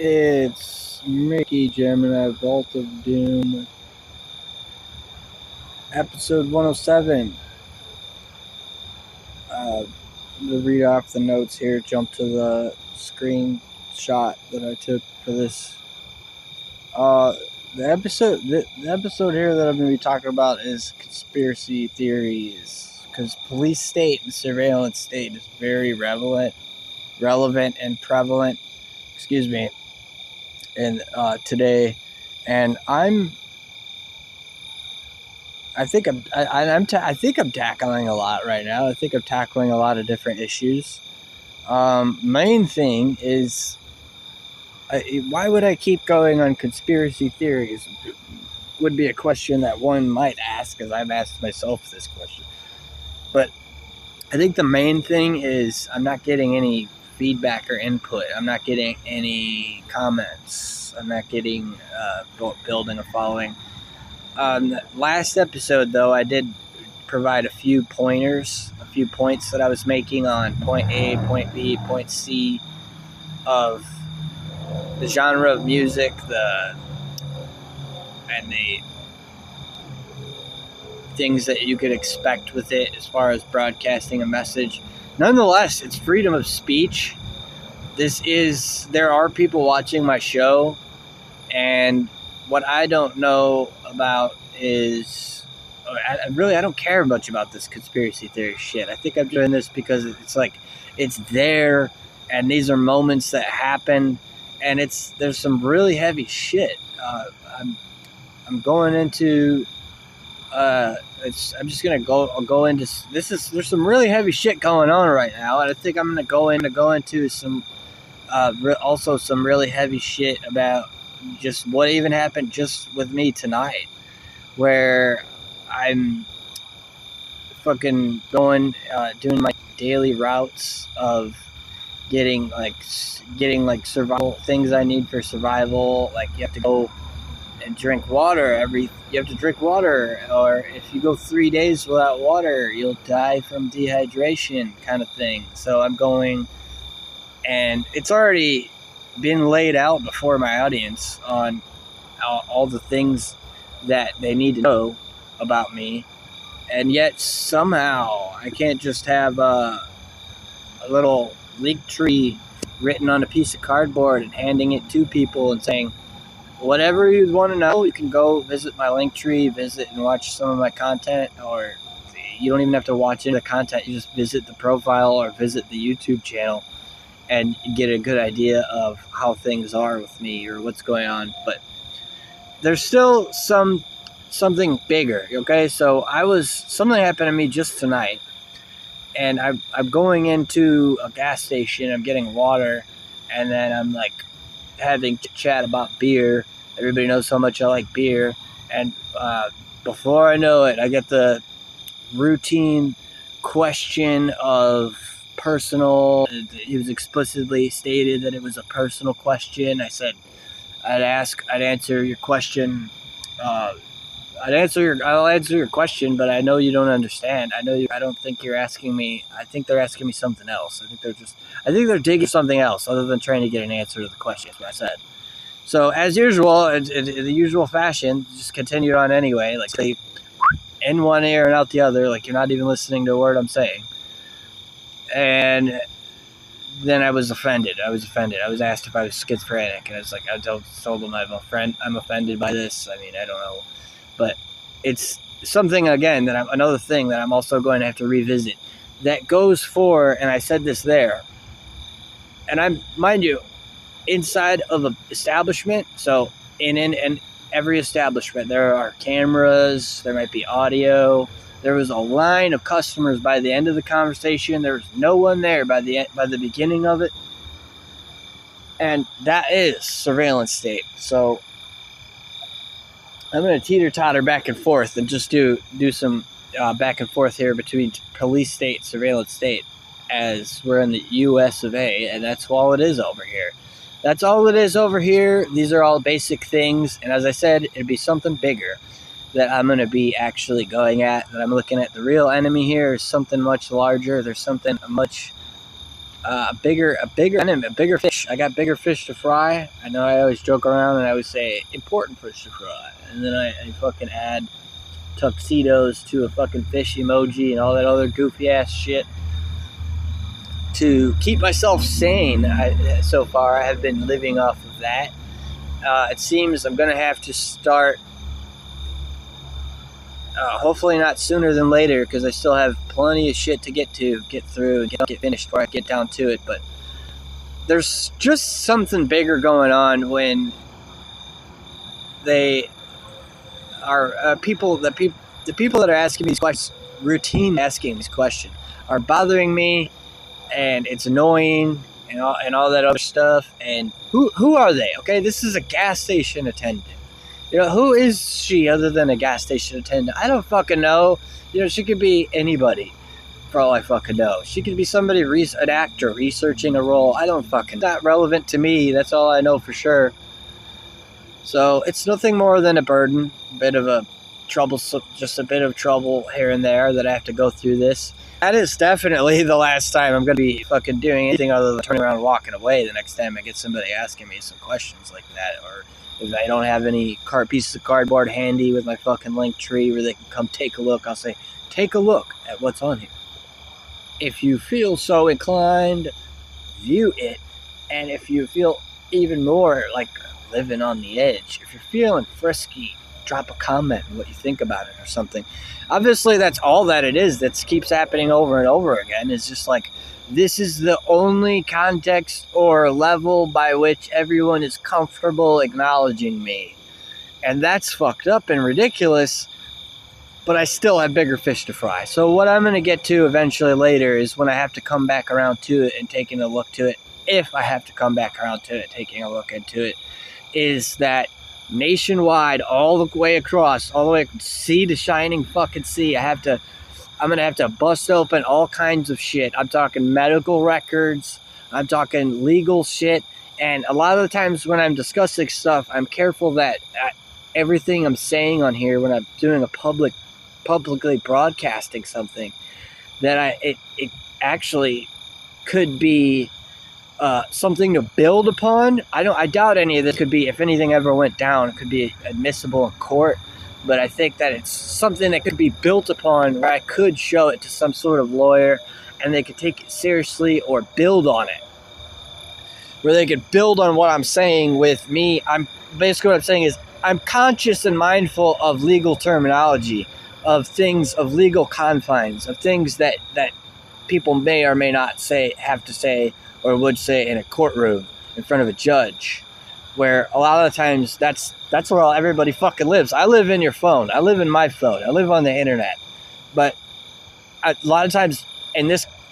It's Mickey Gemini, Vault of Doom, episode 107. To read off the notes here, jump to the screenshot that I took for this. The episode here that I'm going to be talking about is conspiracy theories, because police state and surveillance state is very relevant relevant and prevalent, in today. And I think I'm tackling a lot right now. I think I'm tackling a lot of different issues. Main thing is, why would I keep going on conspiracy theories? Would be a question that one might ask, because I've asked myself this question. But I think the main thing is I'm not getting any feedback or input. I'm not getting any comments. I'm not getting building a following. Last episode, though, I did provide a few pointers, a few points that I was making on point A, point B, point C of the genre of music, and the things that you could expect with it as far as broadcasting a message. Nonetheless, it's freedom of speech. There are people watching my show, and what I don't know about is, I don't care much about this conspiracy theory shit. I think I'm doing this because it's like, it's there, and these are moments that happen, and there's some really heavy shit. I'm going into, I'm just gonna go into this. There's some really heavy shit going on right now, and I think I'm gonna go into some, also some really heavy shit about just what even happened just with me tonight, where I'm fucking doing my daily routes of getting survival things I need for survival. Like, you have to go and drink water you have to drink water, or if you go 3 days without water, you'll die from dehydration, kind of thing. So I'm going, and it's already been laid out before my audience on all the things that they need to know about me, and yet somehow I can't just have a little link tree written on a piece of cardboard and handing it to people and saying, whatever you want to know, you can go visit my link tree, visit and watch some of my content, or you don't even have to watch any of the content. You just visit the profile or visit the YouTube channel and get a good idea of how things are with me or what's going on. But there's still something bigger, okay? So something happened to me just tonight, and I'm going into a gas station, I'm getting water, and then I'm like having chat about beer. Everybody knows how much I like beer, and before I know it, I get the routine question of personal. It was explicitly stated that it was a personal question. I said I'd answer your question. I'll answer your question, but I know you don't understand. I don't think you're asking me. I think they're asking me something else. I think they're digging something else other than trying to get an answer to the question. That's what I said. So as usual, in the usual fashion, just continued on anyway. Like, say, in one ear and out the other, like you're not even listening to a word I'm saying. And then I was offended. I was asked if I was schizophrenic, and I was like, I told them I'm offended by this. I mean, I don't know. But it's something, again, another thing that I'm also going to have to revisit. That goes for, and I said this there, and mind you, inside of an establishment, so in every establishment, there are cameras, there might be audio. There was a line of customers by the end of the conversation. There was no one there by the beginning of it. And that is surveillance state. So I'm going to teeter-totter back and forth and just do some back and forth here between police state, surveillance state, as we're in the U.S. of A., and that's all it is over here. That's all it is over here. These are all basic things, and as I said, it'd be something bigger that I'm going to be actually going at, that I'm looking at. The real enemy here is something much larger. There's something much bigger enemy, a bigger fish. I got bigger fish to fry. I know I always joke around and I always say important fish to fry, and then I fucking add tuxedos to a fucking fish emoji and all that other goofy ass shit to keep myself sane. So far I have been living off of that. It seems I'm going to have to start, hopefully not sooner than later, because I still have plenty of shit to get through and get finished before I get down to it. But there's just something bigger going on when they are the people that are asking these questions, routine asking these questions, are bothering me, and it's annoying and all that other stuff. And who are they? Okay, this is a gas station attendant. Who is she other than a gas station attendant? I don't fucking know. She could be anybody for all I fucking know. She could be somebody, an actor researching a role. I don't fucking, not relevant to me. That's all I know for sure. So it's nothing more than a burden, just a bit of trouble here and there that I have to go through this. That is definitely the last time I'm going to be fucking doing anything other than turning around and walking away the next time I get somebody asking me some questions like that. Or if I don't have any pieces of cardboard handy with my fucking link tree where they can come take a look, I'll say, take a look at what's on here. If you feel so inclined, view it. And if you feel even more like living on the edge, if you're feeling frisky, drop a comment on what you think about it or something. Obviously, that's all that it is. That keeps happening over and over again. It's just like, this is the only context or level by which everyone is comfortable acknowledging me. And that's fucked up and ridiculous, but I still have bigger fish to fry. So what I'm going to get to eventually later is when I have to come back around to it and taking a look to it, if I have to come back around to it, taking a look into it, is that nationwide, all the way across, all the way sea to shining fucking sea, I'm going to have to bust open all kinds of shit. I'm talking medical records. I'm talking legal shit. And a lot of the times when I'm discussing stuff, I'm careful that everything I'm saying on here, when I'm doing a publicly broadcasting something, that it actually could be something to build upon. I doubt any of this could be, if anything ever went down, it could be admissible in court. But I think that it's something that could be built upon, where I could show it to some sort of lawyer and they could take it seriously or build on it. Where they could build on what I'm saying with me. Basically what I'm saying is, I'm conscious and mindful of legal terminology, of things, of legal confines, of things that people may or may not have to say or would say in a courtroom in front of a judge, where a lot of the times that's where everybody fucking lives. I live in your phone. I live in my phone. I live on the internet. But a lot of times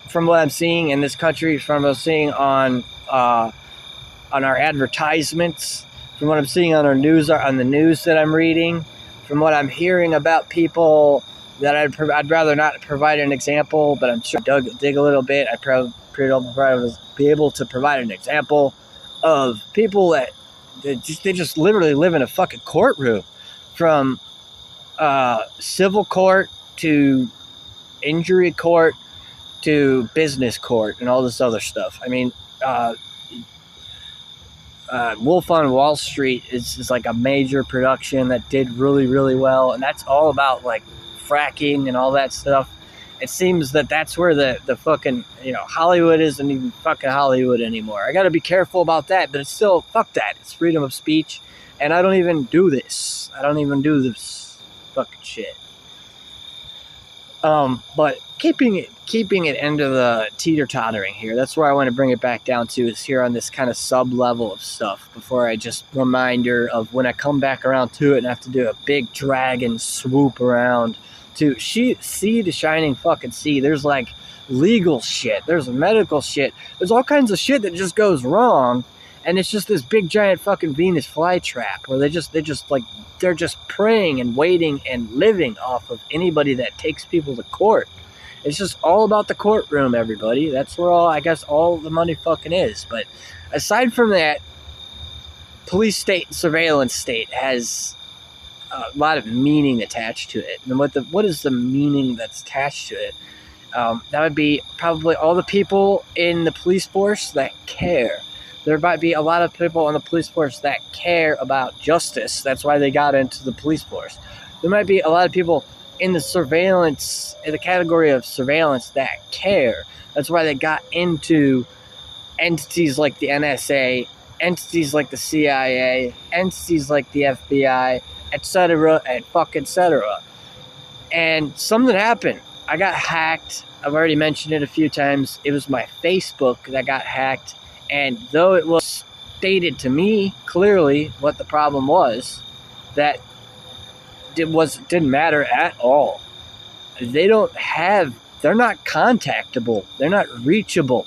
from what I'm seeing in this country, from what I'm seeing on our advertisements, from what I'm seeing on the news that I'm reading, from what I'm hearing about people that I'd rather not provide an example, but I'm sure dig a little bit. I'd probably be able to provide an example of people that they just literally live in a fucking courtroom, from civil court to injury court to business court and all this other stuff. I mean, Wolf on Wall Street is like a major production that did really, really well, and that's all about like fracking and all that stuff. It seems that that's where the fucking, Hollywood isn't even fucking Hollywood anymore. I got to be careful about that, but it's still, fuck that. It's freedom of speech, and I don't even do this. I don't even do this fucking shit. But keeping it into the teeter-tottering here, that's where I want to bring it back down to, is here on this kind of sub-level of stuff, before I just reminder of when I come back around to it and have to do a big dragon swoop around to sea to shining fucking sea. There's like legal shit. There's medical shit. There's all kinds of shit that just goes wrong, and it's just this big giant fucking Venus flytrap where they're just praying and waiting and living off of anybody that takes people to court. It's just all about the courtroom, everybody. That's where all the money fucking is. But aside from that, police state and surveillance state has a lot of meaning attached to it. And what is the meaning that's attached to it? That would be probably all the people in the police force that care. There might be a lot of people in the police force that care about justice. That's why they got into the police force. There might be a lot of people in the category of surveillance that care. That's why they got into entities like the NSA, entities like the CIA, entities like the FBI, etc., and fucking etc. And something happened. I got hacked. I've already mentioned it a few times. It was my Facebook that got hacked, And though it was stated to me clearly what the problem was, that didn't matter at all. They're not contactable. They're not reachable.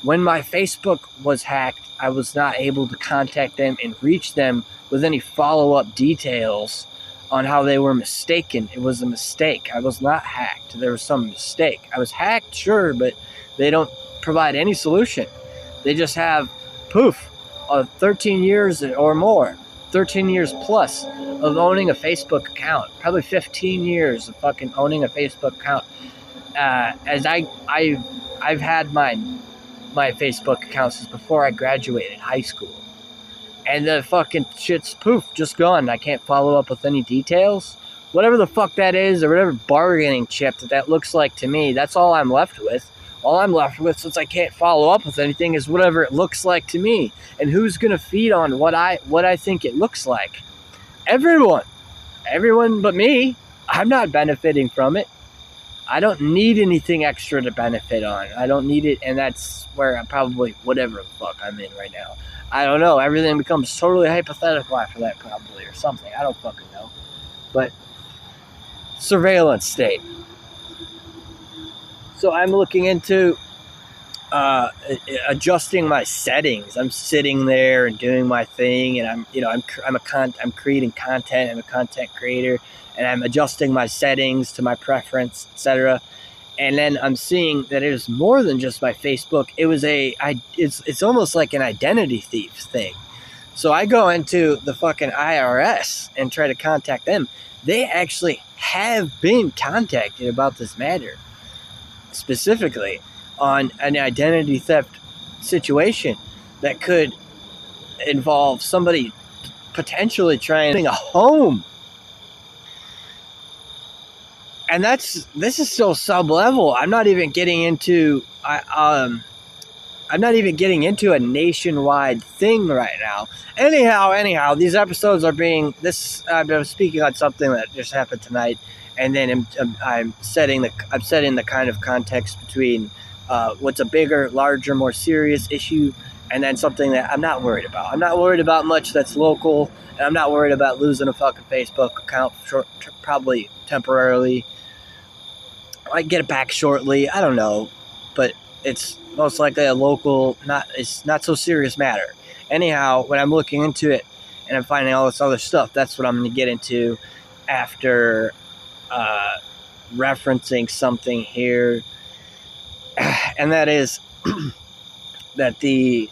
When my Facebook was hacked, I was not able to contact them and reach them with any follow-up details on how they were mistaken. It was a mistake. I was not hacked. There was some mistake. I was hacked, sure, but they don't provide any solution. They just have, 13 years or more, 13 years plus of owning a Facebook account. Probably 15 years of fucking owning a Facebook account. As I've had my Facebook account since before I graduated high school. And the fucking shit's just gone. I can't follow up with any details. Whatever the fuck that is, or whatever bargaining chip that looks like to me, that's all I'm left with. All I'm left with, since I can't follow up with anything, is whatever it looks like to me. And who's gonna feed on what I think it looks like? Everyone but me. I'm not benefiting from it. I don't need anything extra to benefit on. I don't need it, and that's where I'm probably whatever the fuck I'm in right now. I don't know. Everything becomes totally hypothetical after that, probably, or something. I don't fucking know. But surveillance state. So I'm looking into adjusting my settings. I'm sitting there and doing my thing, and I'm creating content. I'm a content creator, and I'm adjusting my settings to my preference, etc. And then I'm seeing that it was more than just my Facebook. It was it's almost like an identity thief thing. So I go into the fucking IRS and try to contact them. They actually have been contacted about this matter, specifically on an identity theft situation that could involve somebody potentially trying a home. And this is still sub-level. I'm not even getting into a nationwide thing right now. Anyhow, these episodes are being I'm speaking on something that just happened tonight, and then I'm setting the kind of context between what's a bigger, larger, more serious issue, and then something that I'm not worried about. I'm not worried about much that's local, and I'm not worried about losing a fucking Facebook account probably temporarily. I get it back shortly. I don't know, but it's most likely a local, it's not so serious matter. Anyhow, when I'm looking into it and I'm finding all this other stuff, that's what I'm going to get into after referencing something here, and that is that the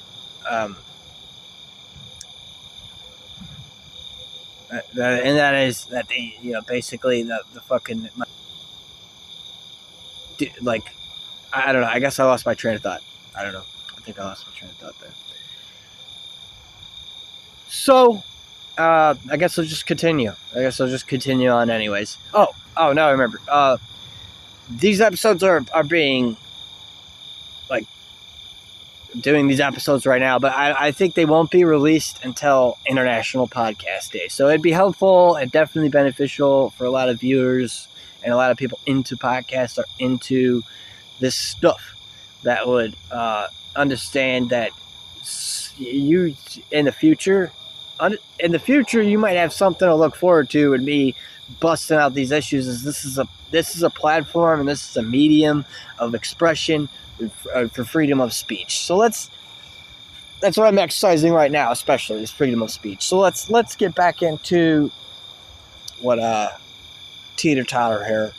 basically the fucking, like, I don't know. I guess I lost my train of thought. I don't know. I think I lost my train of thought there. So, I guess I'll just continue. On anyways. Oh, now I remember. These episodes are being, like, doing these episodes right now, but I think they won't be released until International Podcast Day. So it'd be helpful and definitely beneficial for a lot of viewers and a lot of people into podcasts or into this stuff that would understand that you in the future you might have something to look forward to, and me busting out these issues. Is this is a platform, and this is a medium of expression for freedom of speech. So that's what I'm exercising right now, especially is freedom of speech. So let's get back into what teeter-totter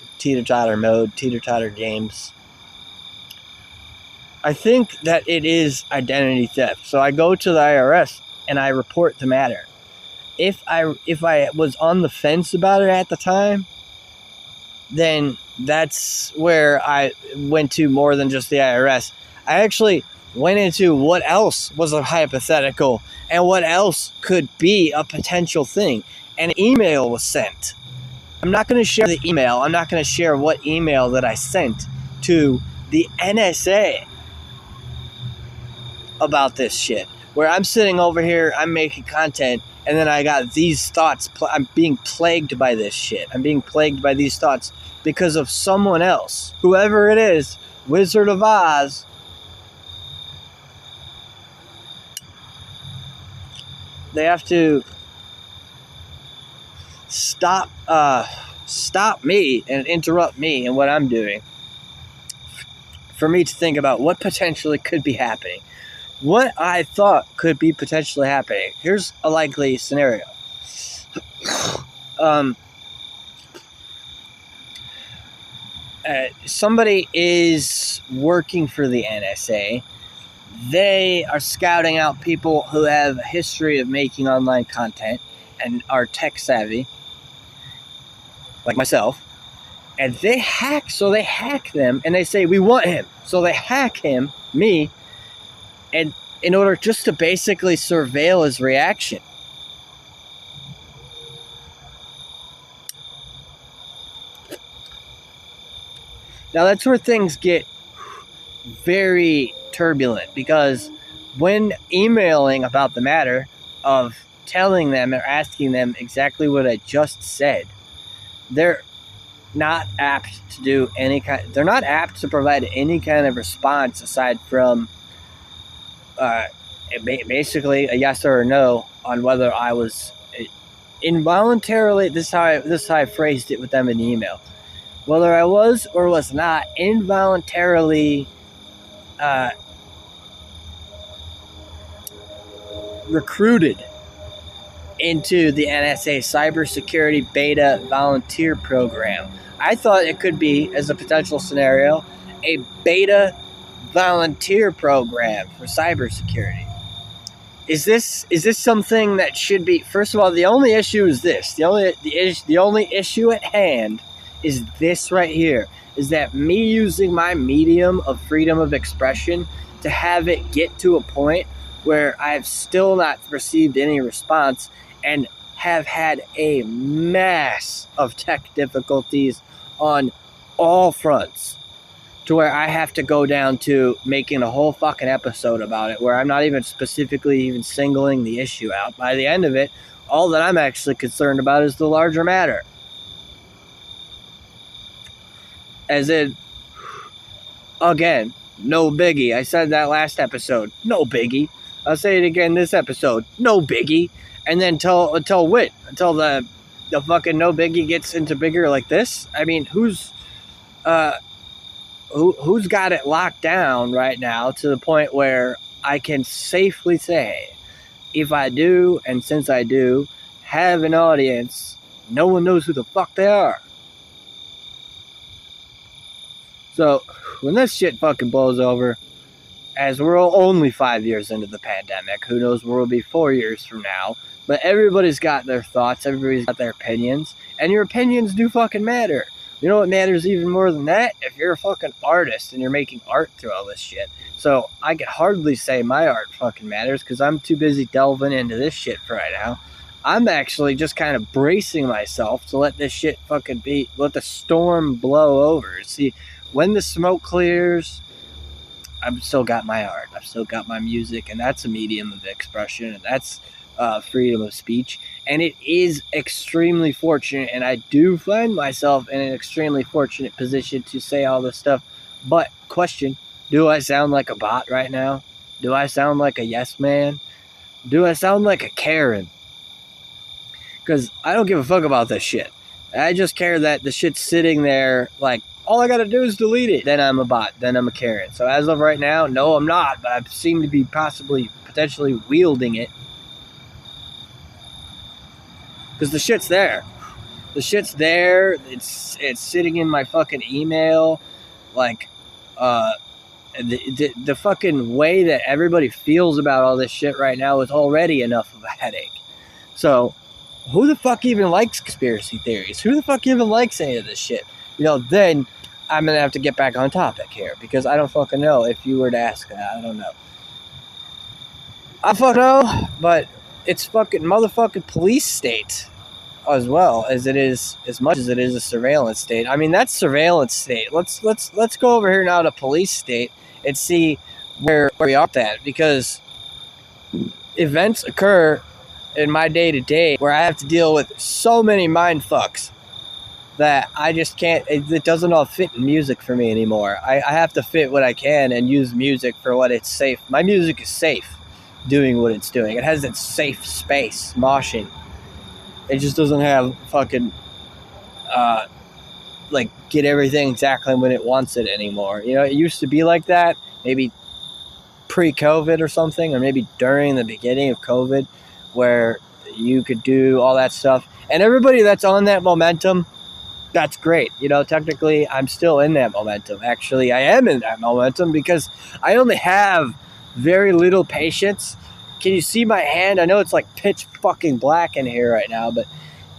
mode, teeter-totter games. I think that it is identity theft. So I go to the IRS and I report the matter. If I was on the fence about it at the time, then that's where I went to more than just the IRS. I actually went into what else was a hypothetical and what else could be a potential thing. An email was sent. I'm not going to share the email. I'm not going to share what email that I sent to the NSA about this shit. Where I'm sitting over here, I'm making content, and then I got these thoughts. I'm being plagued by this shit. I'm being plagued by these thoughts because of someone else, whoever it is, Wizard of Oz, stop me and interrupt me in what I'm doing for me to think about what potentially could be happening. What I thought could be potentially happening. Here's a likely scenario. Somebody is working for the NSA. They are scouting out people who have a history of making online content and are tech savvy, like myself. And they hack them, and they say, we want him. So they hack him, me, and in order just to basically surveil his reaction. Now that's where things get very turbulent, because when emailing about the matter of telling them or asking them exactly what I just said, they're not apt to do they're not apt to provide any kind of response aside from basically a yes or a no on whether I was involuntarily, this is how I phrased it with them in the email, whether I was or was not involuntarily recruited into the NSA cybersecurity beta volunteer program. I thought it could be, as a potential scenario, a beta volunteer program for cybersecurity. Is this something that should be? First of all, the only issue is this. The only issue at hand is this right here. Is that me using my medium of freedom of expression to have it get to a point where I've still not received any response and have had a mass of tech difficulties on all fronts, to where I have to go down to making a whole fucking episode about it, where I'm not even specifically even singling the issue out. By the end of it, all that I'm actually concerned about is the larger matter. As in, again, no biggie. I said that last episode, no biggie. I'll say it again this episode, no biggie. And then until the fucking no biggie gets into bigger like this. I mean, who's got it locked down right now to the point where I can safely say, if I do, and since I do have an audience, no one knows who the fuck they are. So when this shit fucking blows over, as we're only 5 years into the pandemic, who knows where we'll be 4 years from now, but everybody's got their thoughts, everybody's got their opinions, and your opinions do fucking matter. You know what matters even more than that? If you're a fucking artist and you're making art through all this shit. So I can hardly say my art fucking matters, because I'm too busy delving into this shit for right now. I'm actually just kind of bracing myself to let this shit fucking be, let the storm blow over. See, when the smoke clears, I've still got my art, I've still got my music, and that's a medium of expression, and that's freedom of speech. And it is extremely fortunate, and I do find myself in an extremely fortunate position to say all this stuff. But question, do I sound like a bot right now? Do I sound like a yes man? Do I sound like a Karen? Because I don't give a fuck about this shit. I just care that the shit's sitting there, like, all I gotta do is delete it. Then I'm a bot. Then I'm a Karen. So as of right now, no, I'm not. But I seem to be potentially wielding it. Because the shit's there. The shit's there. It's sitting in my fucking email. Like, the fucking way that everybody feels about all this shit right now is already enough of a headache. So, who the fuck even likes conspiracy theories? Who the fuck even likes any of this shit? You know, then I'm going to have to get back on topic here, because I don't fucking know. If you were to ask that, I don't know. I fucking know, but it's fucking motherfucking police state as well as it is, as much as it is a surveillance state. I mean, that's surveillance state. Let's go over here now to police state and see where we are at that, because events occur in my day-to-day where I have to deal with so many mind fucks that I just can't, it doesn't all fit in music for me anymore. I have to fit what I can and use music for what it's safe. My music is safe. doing what it's doing. It has its safe space, moshing. It just doesn't have fucking, like, get everything exactly when it wants it anymore. You know, it used to be like that, maybe pre-COVID or something, or maybe during the beginning of COVID, where you could do all that stuff. And everybody that's on that momentum, that's great. You know, technically, I'm still in that momentum. Actually, I am in that momentum because I only have very little patience. Can you see my hand? I know it's like pitch fucking black in here right now, but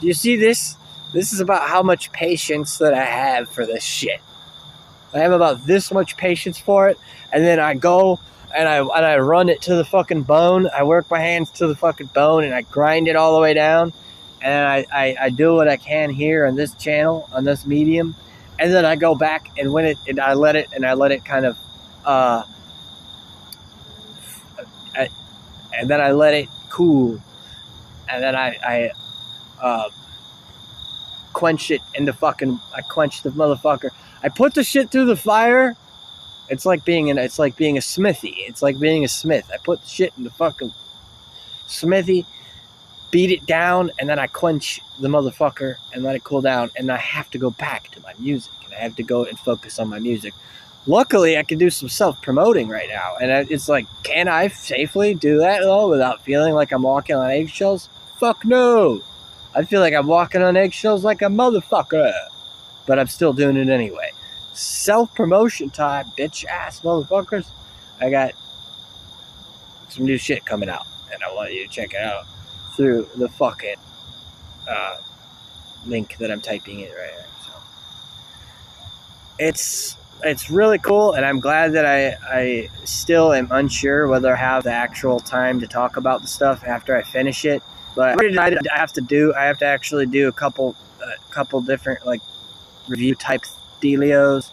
do you see this? This is about how much patience that I have for this shit. I have about this much patience for it, and then I go and I run it to the fucking bone. I work my hands to the fucking bone, and I grind it all the way down, and I do what I can here on this channel, on this medium, and then I go back and when it, and I let it kind of, and then I let it cool, and then I quench it into fucking, I quench the motherfucker. I put the shit through the fire. It's like being a smithy. It's like being a smith. I put the shit in the fucking smithy, beat it down, and then I quench the motherfucker and let it cool down. And I have to go back to my music, and I have to go and focus on my music. Luckily, I can do some self-promoting right now. And it's like, can I safely do that though without feeling like I'm walking on eggshells? Fuck no. I feel like I'm walking on eggshells like a motherfucker. But I'm still doing it anyway. Self-promotion time, bitch-ass motherfuckers. I got some new shit coming out, and I want you to check it out through the fucking link that I'm typing in right here. So it's really cool, and I'm glad that I still am unsure whether I have the actual time to talk about the stuff after I finish it. But I have to actually do a couple different like review type dealios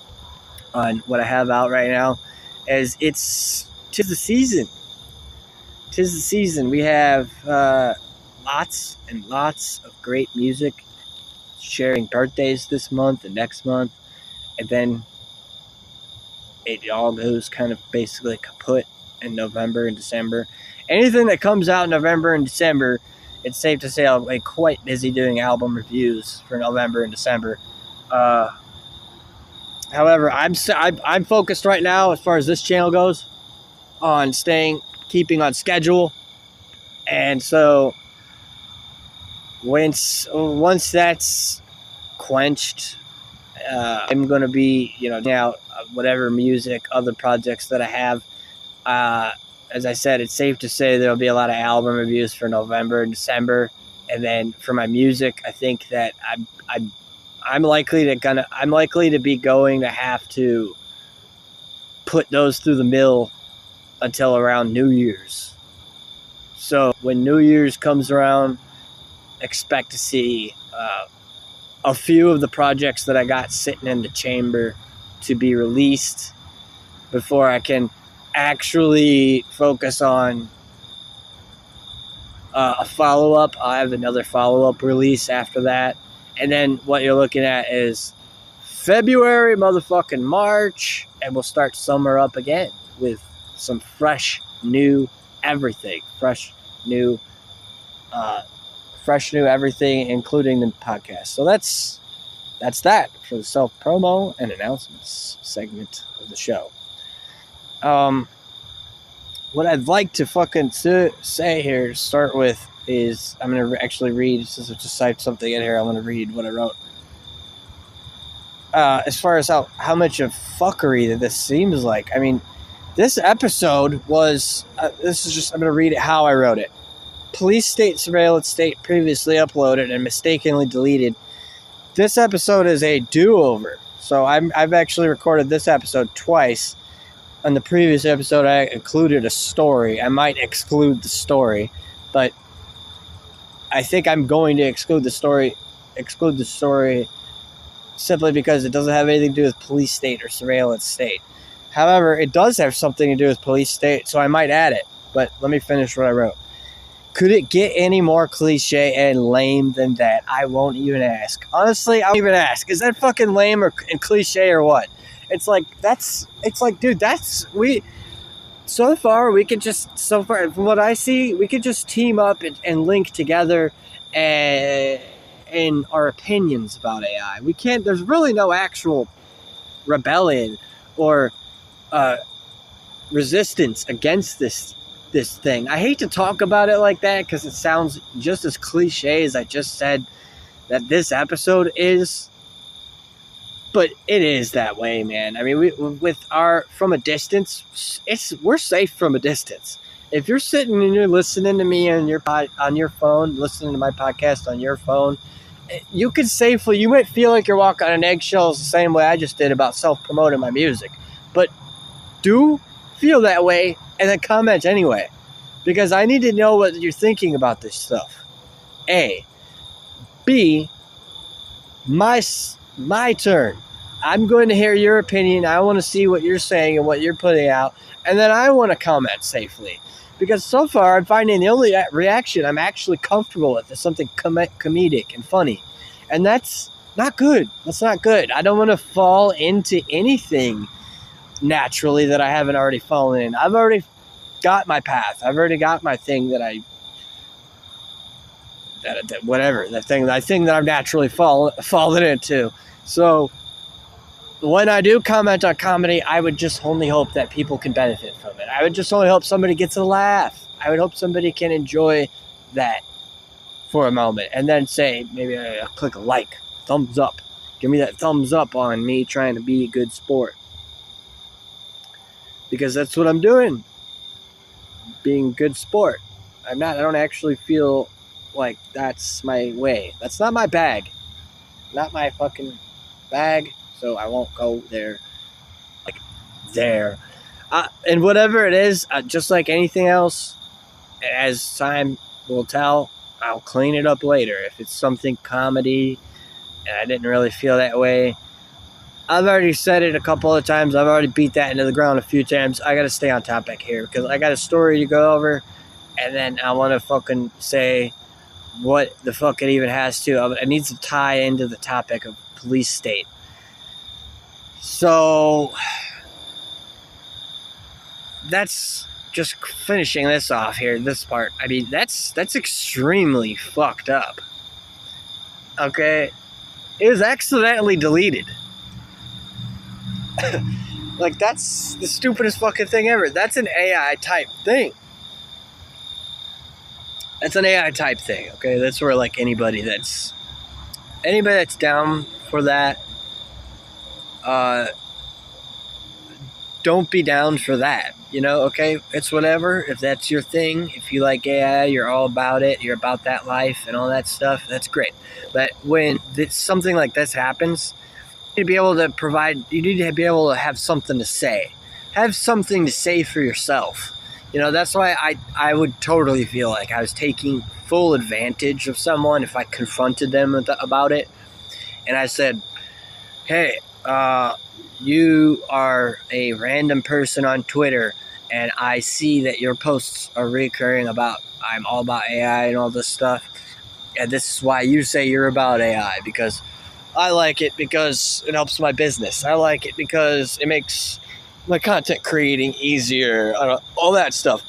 on what I have out right now, as tis the season. Tis the season. We have lots and lots of great music, sharing birthdays this month and next month, and then it all goes kind of basically kaput in November and December. Anything that comes out in November and December, it's safe to say I'll be quite busy doing album reviews for November and December. However, I'm focused right now, as far as this channel goes, on keeping on schedule. And so once that's quenched, I'm going to be, now whatever music, other projects that I have. As I said, it's safe to say there'll be a lot of album reviews for November and December. And then for my music, I think that I'm likely to be going to have to put those through the mill until around New Year's. So when New Year's comes around, expect to see a few of the projects that I got sitting in the chamber to be released before I can actually focus on a follow-up. I have another follow-up release after that. And then what you're looking at is February, motherfucking March, and we'll start summer up again with some fresh, new everything. Fresh, new everything, including the podcast. So that's that for the self-promo and announcements segment of the show. What I'd like to fucking say here to start with is I'm going to actually read, since I just typed something in here, I'm going to read what I wrote. As far as how much of fuckery that this seems like. I mean, this episode was, I'm going to read it how I wrote it. Police state surveillance state previously uploaded and mistakenly deleted. This episode is a do-over. So I've actually recorded this episode twice. On the previous episode, I included a story. I might exclude the story, but I think I'm going to exclude the story simply because it doesn't have anything to do with police state or surveillance state. However, it does have something to do with police state, so I might add it. But let me finish what I wrote. Could it get any more cliche and lame than that? I won't even ask. Honestly, I won't even ask. Is that fucking lame and cliche or what? It's like, dude, so far from what I see, we could just team up and link together in our opinions about AI. We can't. There's really no actual rebellion or resistance against this thing. I hate to talk about it like that because it sounds just as cliche as I just said that this episode is, but it is that way, man. I mean, from a distance, we're safe from a distance. If you're sitting and you're listening to me on your phone, listening to my podcast on your phone, you might feel like you're walking on eggshells the same way I just did about self-promoting my music, but do feel that way and then comment anyway, because I need to know what you're thinking about this stuff. A. B. My turn. I'm going to hear your opinion. I want to see what you're saying and what you're putting out, and then I want to comment safely, because so far I'm finding the only reaction I'm actually comfortable with is something comedic and funny, and that's not good. That's not good. I don't want to fall into anything naturally that I haven't already fallen in. I've already got my path. I've already got my thing that I've naturally fallen into. So when I do comment on comedy, I would just only hope that people can benefit from it. I would just only hope somebody gets a laugh. I would hope somebody can enjoy that for a moment and then say, maybe I'll click a like, thumbs up. Give me that thumbs up on me trying to be a good sport. Because that's what I'm doing. Being a good sport. I don't actually feel like that's my way. That's not my bag. Not my fucking bag. So I won't go there. Like, there. And whatever it is, just like anything else, as time will tell, I'll clean it up later. If it's something comedy and I didn't really feel that way, I've already said it a couple of times. I've already beat that into the ground a few times. I got to stay on topic here because I got a story to go over, and then I want to fucking say what the fuck it even has to. It needs to tie into the topic of police state. So that's just finishing this off here, this part. I mean, that's extremely fucked up. Okay? It was accidentally deleted. Like, that's the stupidest fucking thing ever. That's an AI type thing. That's an AI type thing, okay? That's where, like, anybody that's down for that, don't be down for that, you know, okay? It's whatever. If that's your thing, if you like AI, you're all about it, you're about that life and all that stuff, that's great. But when something like this happens, you need to be able to have something to say. Have something to say for yourself. You know, that's why I would totally feel like I was taking full advantage of someone if I confronted them about it. And I said, hey, you are a random person on Twitter, and I see that your posts are recurring about I'm all about AI and all this stuff. And this is why you say you're about AI, because I like it because it helps my business. I like it because it makes my content creating easier, all that stuff.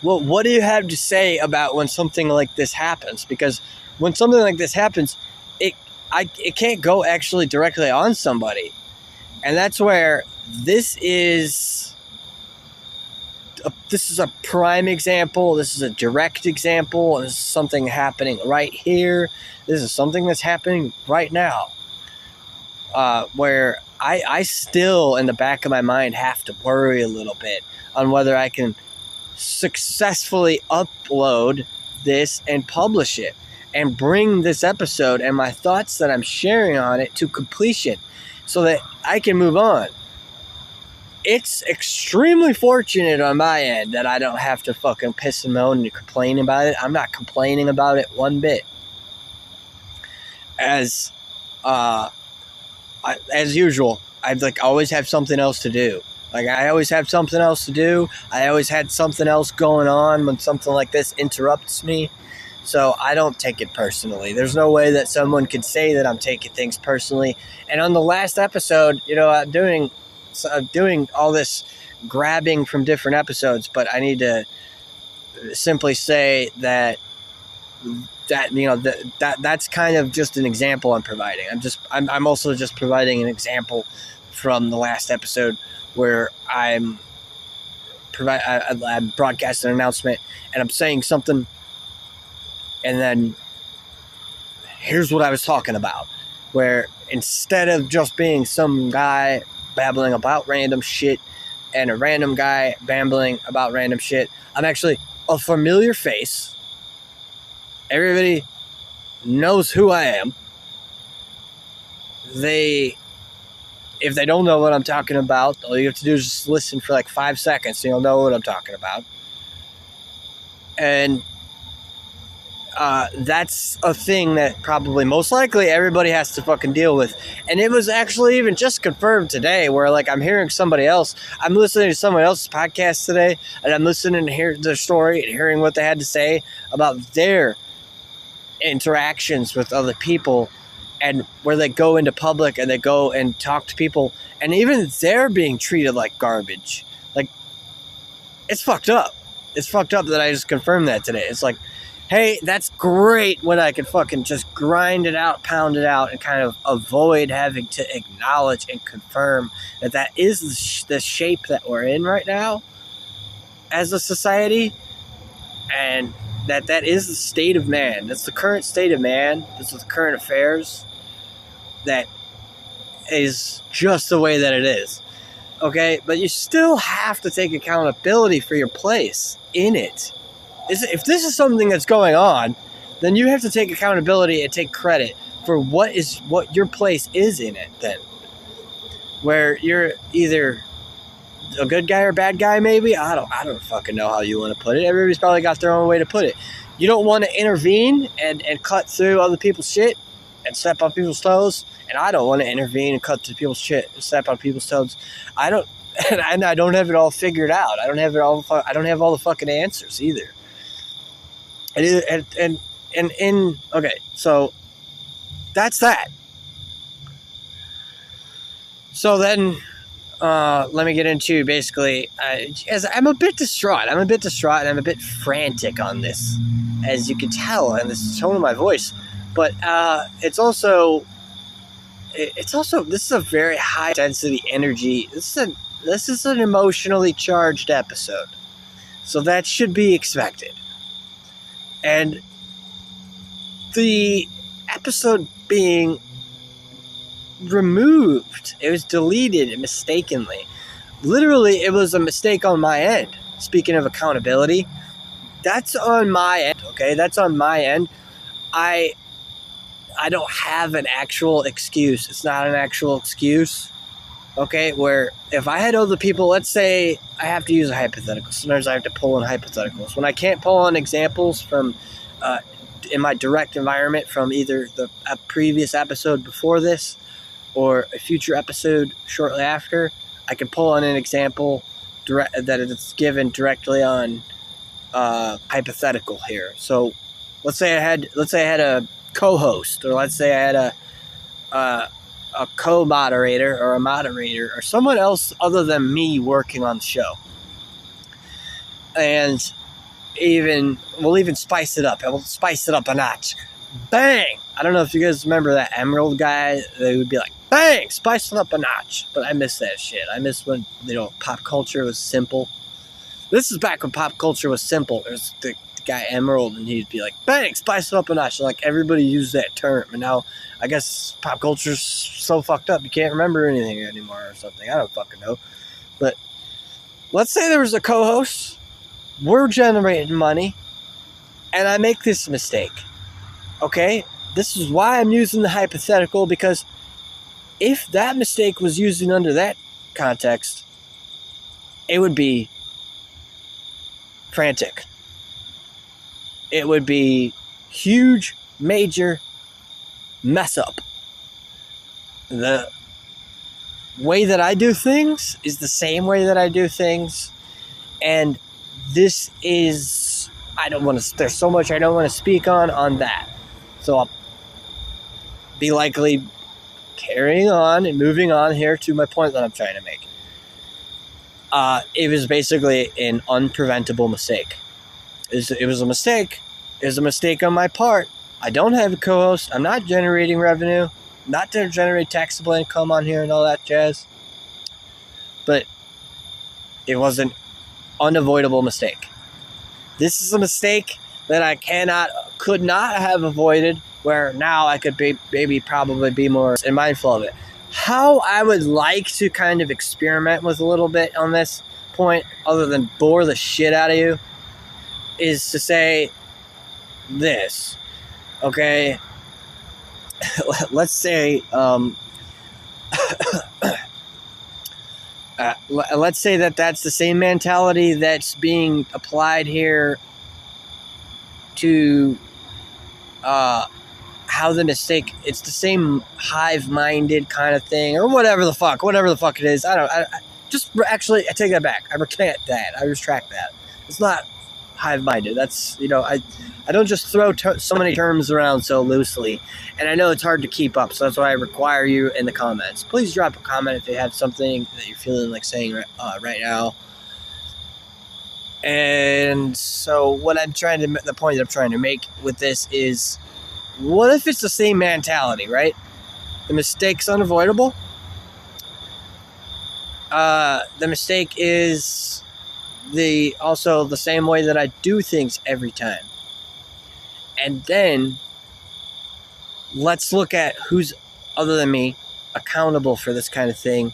Well, what do you have to say about when something like this happens? Because when something like this happens, it can't go actually directly on somebody. And that's where this is a prime example. This is a direct example. This is something happening right here. This is something that's happening right now. Where I still, in the back of my mind, have to worry a little bit on whether I can successfully upload this and publish it and bring this episode and my thoughts that I'm sharing on it to completion so that I can move on. It's extremely fortunate on my end that I don't have to fucking piss and moan and complain about it. I'm not complaining about it one bit. As usual, I always have something else to do. Like, I always have something else to do. I always had something else going on when something like this interrupts me. So I don't take it personally. There's no way that someone could say that I'm taking things personally. And on the last episode, you know, I'm doing all this grabbing from different episodes, but I need to simply say that that's kind of just an example I'm providing. I'm also just providing an example from the last episode where I'm broadcasting an announcement and I'm saying something, and then here's what I was talking about, where instead of just being some guy babbling about random shit and a random guy babbling about random shit, I'm actually a familiar face. Everybody knows who I am. If they don't know what I'm talking about, all you have to do is just listen for like 5 seconds and you'll know what I'm talking about. And that's a thing that probably most likely everybody has to fucking deal with. And it was actually even just confirmed today where like I'm hearing somebody else. I'm listening to someone else's podcast today and I'm listening to hear their story and hearing what they had to say about their interactions with other people, and where they go into public and they go and talk to people, and even they're being treated like garbage. Like, it's fucked up. It's fucked up that I just confirmed that today. It's like, hey, that's great when I can fucking just grind it out, pound it out, and kind of avoid having to acknowledge and confirm that that is the shape that we're in right now as a society, and that is the state of man. That's the current state of man. That's the current affairs. That is just the way that it is. Okay? But you still have to take accountability for your place in it. If this is something that's going on, then you have to take accountability and take credit for what your place is in it then. Where you're either a good guy or bad guy, maybe. I don't fucking know how you want to put it. Everybody's probably got their own way to put it. You don't want to intervene and cut through other people's shit and step on people's toes. And I don't want to intervene and cut through people's shit and step on people's toes. I don't have it all figured out. I don't have all the fucking answers either. Okay, so that's that. So then, let me get into basically, as I'm a bit distraught. I'm a bit distraught and I'm a bit frantic on this, as you can tell in this tone of my voice. But this is a very high density energy. This is an emotionally charged episode, so that should be expected. And the episode being removed, it was deleted mistakenly. Literally, it was a mistake on my end. Speaking of accountability, that's on my end, okay? That's on my end. I don't have an actual excuse. It's not an actual excuse, okay? Where if I had other people, let's say I have to use a hypothetical. Sometimes I have to pull in hypotheticals. When I can't pull on examples from in my direct environment from either a previous episode before this or a future episode shortly after, I can pull on an example that it's given directly on hypothetical here. So let's say I had a co-host, or let's say I had a co-moderator or a moderator or someone else other than me working on the show. And we'll even spice it up. We'll spice it up a notch. Bang! I don't know if you guys remember that Emerald guy. They would be like, bang! Spice it up a notch. But I miss that shit. I miss when, pop culture was simple. This is back when pop culture was simple. There's the guy Emerald, and he'd be like, bang! Spice it up a notch. Like, everybody used that term. And now, I guess pop culture's so fucked up, you can't remember anything anymore or something. I don't fucking know. But let's say there was a co-host. We're generating money, and I make this mistake. Okay? This is why I'm using the hypothetical, because if that mistake was used under that context, it would be frantic. It would be huge, major mess up. The way that I do things is the same way that I do things, and this is, there's so much I don't want to speak on that. So I'll be likely carrying on and moving on here to my point that I'm trying to make. It was basically an unpreventable mistake. It was a mistake. It was a mistake on my part. I don't have a co-host. I'm not generating revenue. Not to generate taxable income on here and all that jazz. But it was an unavoidable mistake. This is a mistake that I could not have avoided, where now I could probably be more mindful of it. How I would like to kind of experiment with a little bit on this point, other than bore the shit out of you, is to say this, okay? Let's say, let's say that's the same mentality that's being applied here to how the mistake, it's the same hive-minded kind of thing, or whatever the fuck it is. I take that back. I retract that. It's not hive-minded. That's, I don't just throw so many terms around so loosely, and I know it's hard to keep up, so that's why I require you in the comments. Please drop a comment if you have something that you're feeling like saying right now. And so the point that I'm trying to make with this is, what if it's the same mentality, right? The mistake's unavoidable. The mistake is also the same way that I do things every time. And then let's look at who's, other than me, accountable for this kind of thing,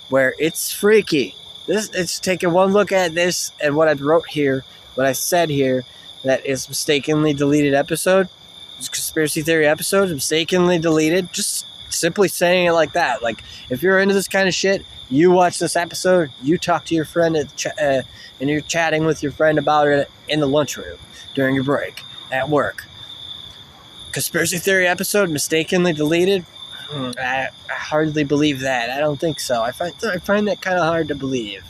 where it's freaky. It's taking one look at this and what I wrote here, what I said here, that is mistakenly deleted episode. It's a conspiracy theory episode, mistakenly deleted. Just simply saying it like that. Like, if you're into this kind of shit, you watch this episode, you talk to your friend and you're chatting with your friend about it in the lunchroom during your break at work. Conspiracy theory episode mistakenly deleted? I hardly believe that. I don't think so. I find that kind of hard to believe.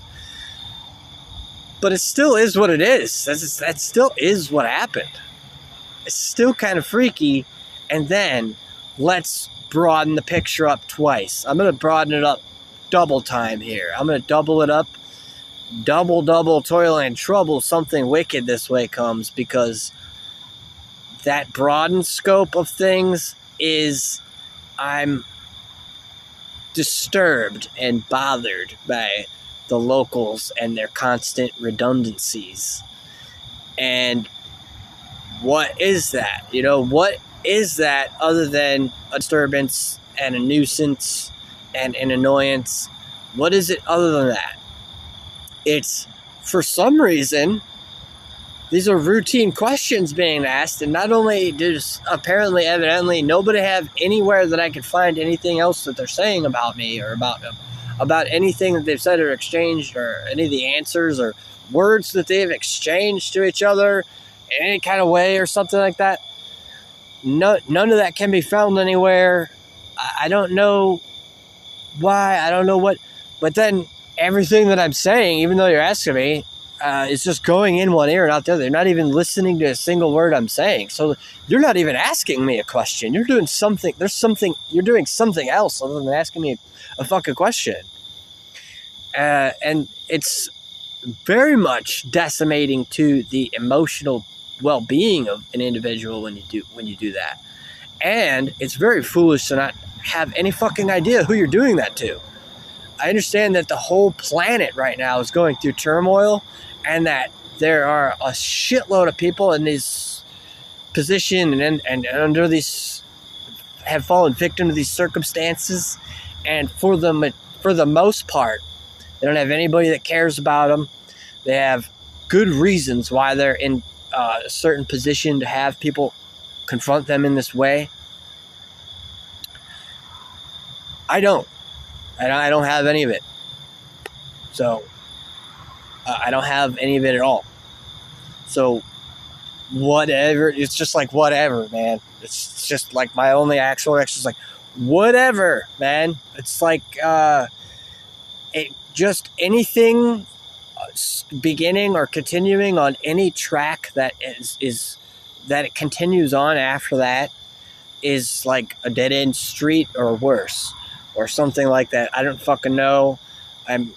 But it still is what it is. That still is what happened. It's still kind of freaky. And then let's broaden the picture up twice. I'm going to broaden it up double time here. I'm going to double it up. Double, toil and trouble. Something wicked this way comes, because that broadened scope of things is, I'm disturbed and bothered by the locals and their constant redundancies. And what is that? What is that other than a disturbance and a nuisance and an annoyance? What is it other than that? It's, for some reason, these are routine questions being asked, and not only does evidently nobody have anywhere that I could find anything else that they're saying about me, or about anything that they've said or exchanged, or any of the answers or words that they've exchanged to each other in any kind of way or something like that. None of that can be found anywhere. I don't know why. I don't know what. But then everything that I'm saying, even though you're asking me, it's just going in one ear and out the other. They're not even listening to a single word I'm saying. So you're not even asking me a question. You're doing something. You're doing something else other than asking me a fucking question. And it's very much decimating to the emotional well-being of an individual when you do that. And it's very foolish to not have any fucking idea who you're doing that to. I understand that the whole planet right now is going through turmoil, and that there are a shitload of people in this position and under these, have fallen victim to these circumstances, and for the most part, they don't have anybody that cares about them. They have good reasons why they're in a certain position to have people confront them in this way. I don't have any of it. So I don't have any of it at all. So whatever, it's just like whatever, man. It's just like my only actual reaction is like whatever, man. It's like just anything beginning or continuing on any track that is that it continues on after that is like a dead end street or worse or something like that. I don't fucking know. I'm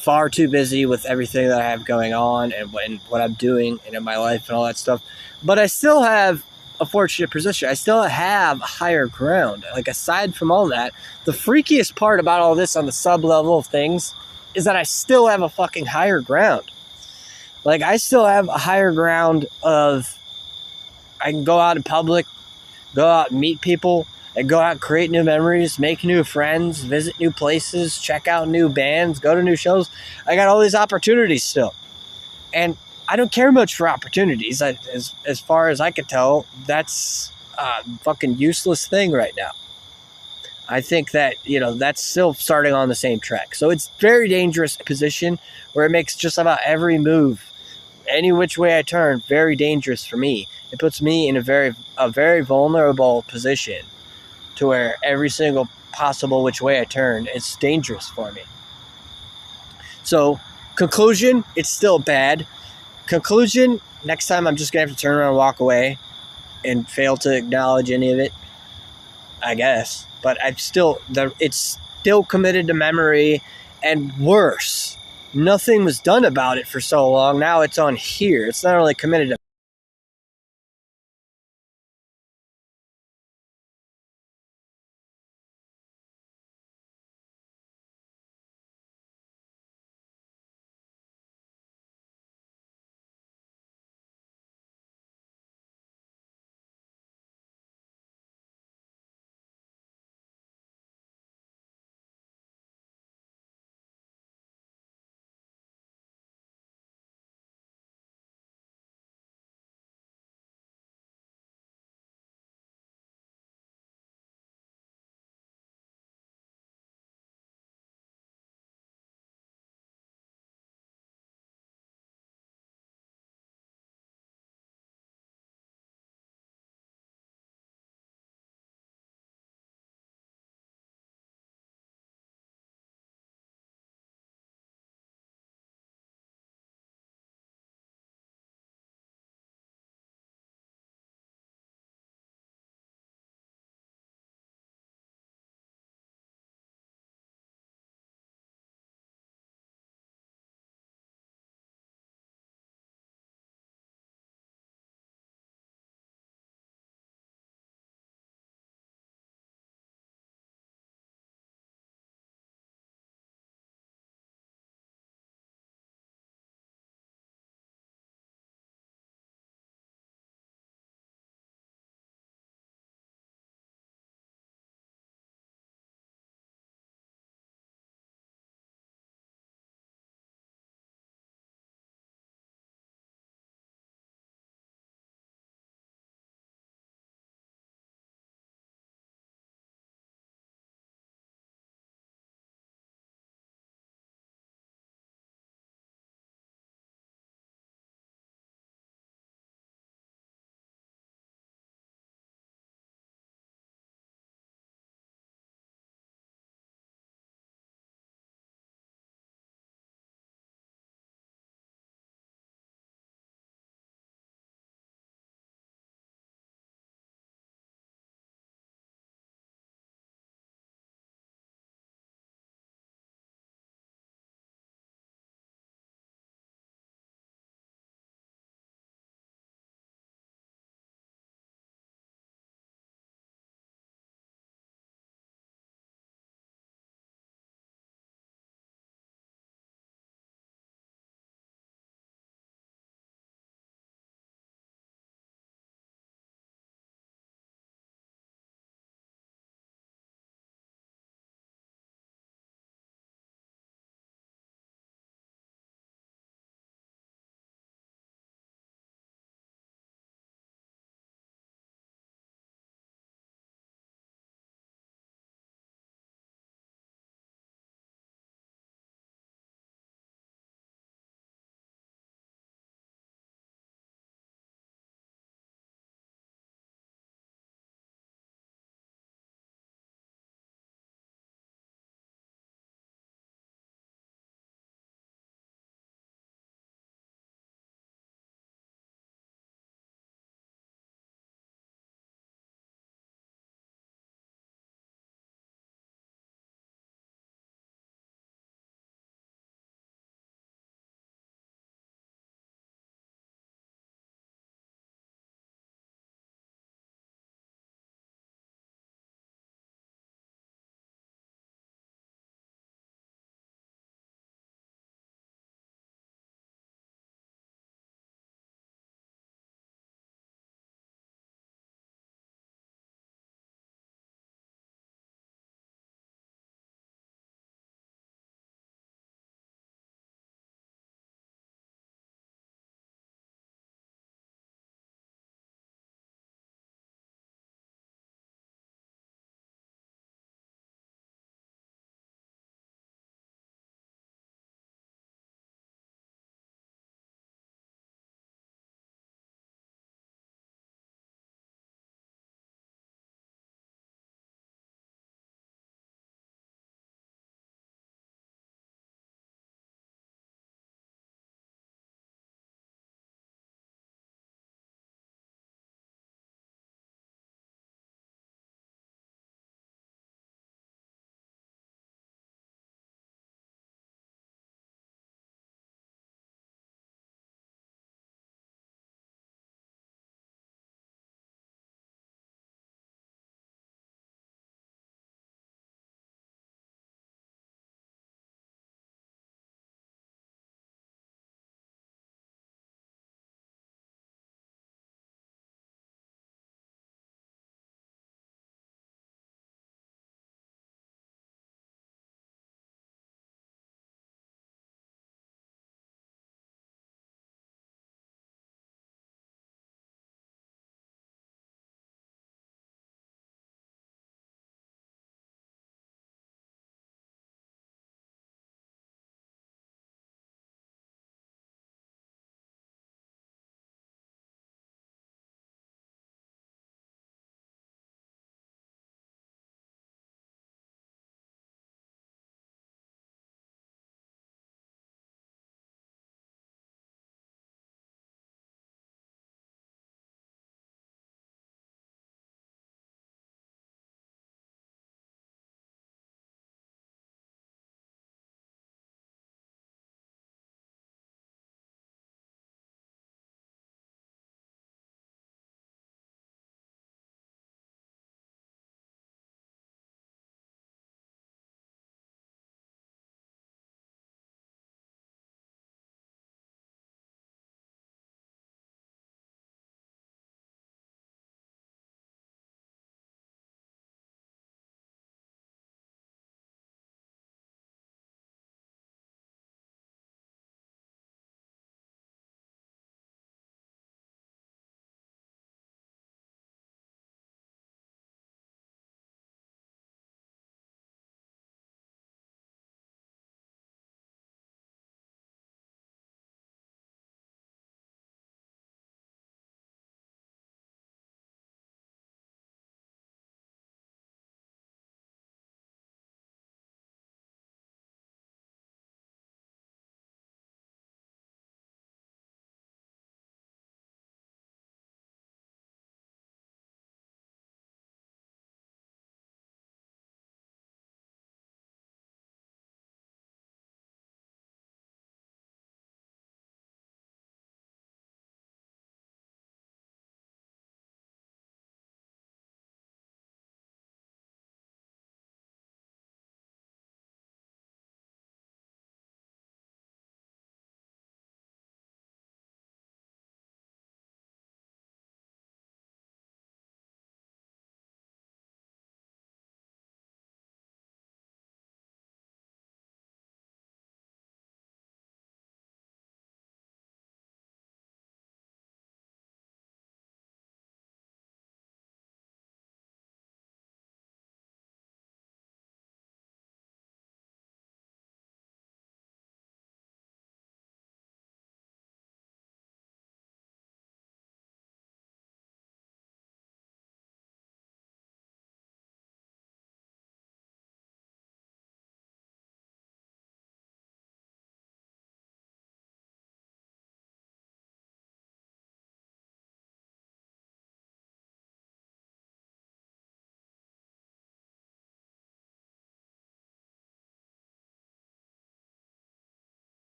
far too busy with everything that I have going on and what I'm doing and in my life and all that stuff. But I still have a fortunate position. I still have higher ground. Like, aside from all that, the freakiest part about all this on the sub level of things is that I still have a fucking higher ground. Like, I still have a higher ground of I can go out in public, go out and meet people, and go out and create new memories, make new friends, visit new places, check out new bands, go to new shows. I got all these opportunities still. And I don't care much for opportunities. As far as I can tell, that's a fucking useless thing right now. I think that, that's still starting on the same track. So it's very dangerous position where it makes just about every move, any which way I turn, very dangerous for me. It puts me in a very vulnerable position to where every single possible which way I turn, it's dangerous for me. So, conclusion, it's still bad. Conclusion, next time I'm just going to have to turn around and walk away and fail to acknowledge any of it, I guess. But it's still committed to memory, and worse, nothing was done about it for so long. Now it's on here. It's not only committed to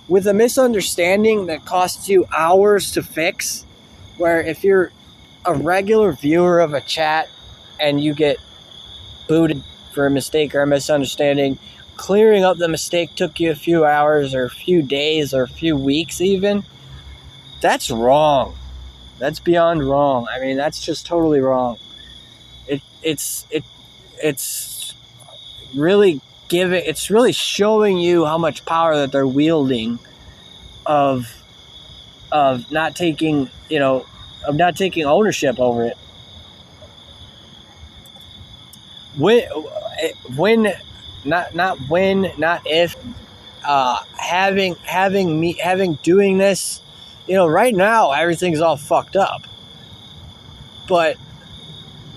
with a misunderstanding that costs you hours to fix, where if you're a regular viewer of a chat and you get booted for a mistake or a misunderstanding, clearing up the mistake took you a few hours or a few days or a few weeks even, that's wrong. That's beyond wrong. I mean, that's just totally wrong. It's really it's really showing you how much power that they're wielding of not taking, of not taking ownership over it. When not when, not if, having doing this, right now everything's all fucked up. But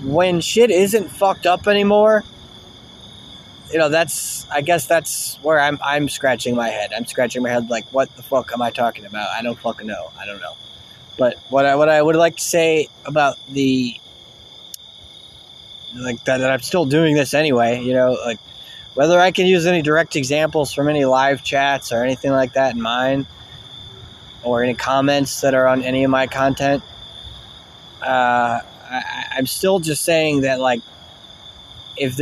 when shit isn't fucked up anymore, I guess that's where I'm scratching my head. I'm scratching my head like, what the fuck am I talking about? I don't fucking know. I don't know. But what I would like to say about that I'm still doing this anyway, like whether I can use any direct examples from any live chats or anything like that in mine, or any comments that are on any of my content, I'm still just saying that, like, if